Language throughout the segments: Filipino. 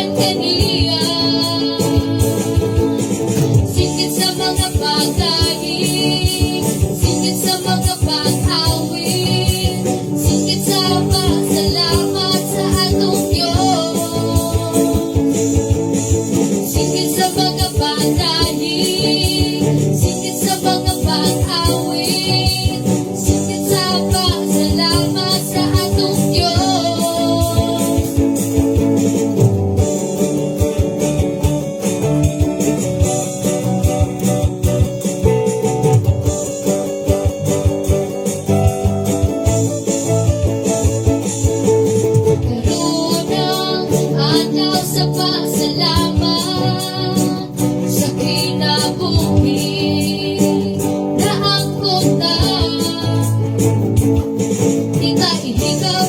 Artenia. Singit sa mga pagdaing, singit sa mga pag-awit, singit sa pasalamat sa atong Diyos. Singit sa mga pagdaing, singit sa mga pag-awit, singit sa pasalamat sa atong Diyos. Sa pasalamat sa kinabuhi na angkot na di ka ihigap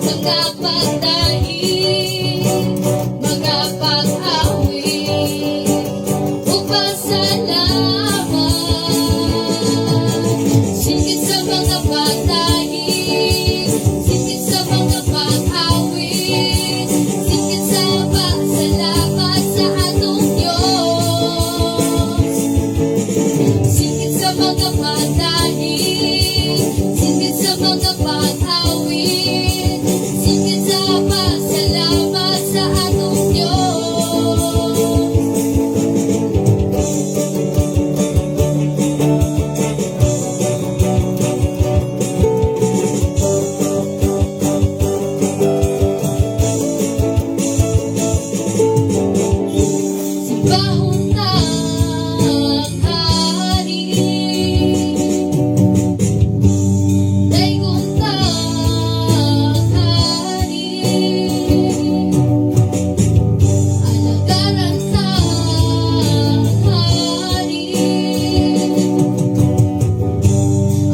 mga pagdaing, mga pag-awit o pasalamat. Singit sa mga pagdaing, singit sa mga pag-awit, singit sa pasalamat sa atong Diyos. Singit sa mga pagdaing, singit sa mga pag-awit, singit sa pasalamat sa atong Diyos. Bahong tanghali, daigong tanghali, alagaran tanghali,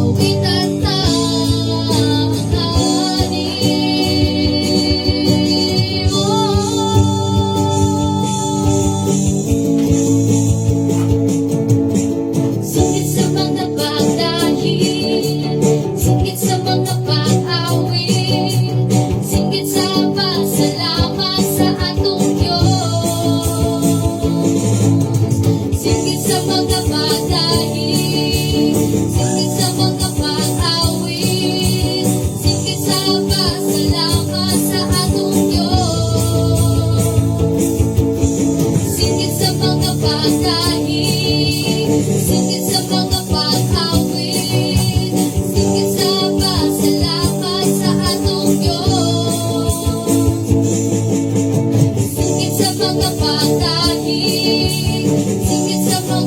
awitan tanghali. Singit sa mga pagdaing, singit sa mga pag-awit, singit sa pasalamat sa atong Diyos. Singit sa mga pagdaing, singit sa mga pag-awit, singit sa pasalamat sa atong Diyos. Singit sa mga pagdaing, singit sa mga pag-awit, singit sa pasalamat sa atong Diyos. Singit sa mga pagdaing, singit sa mga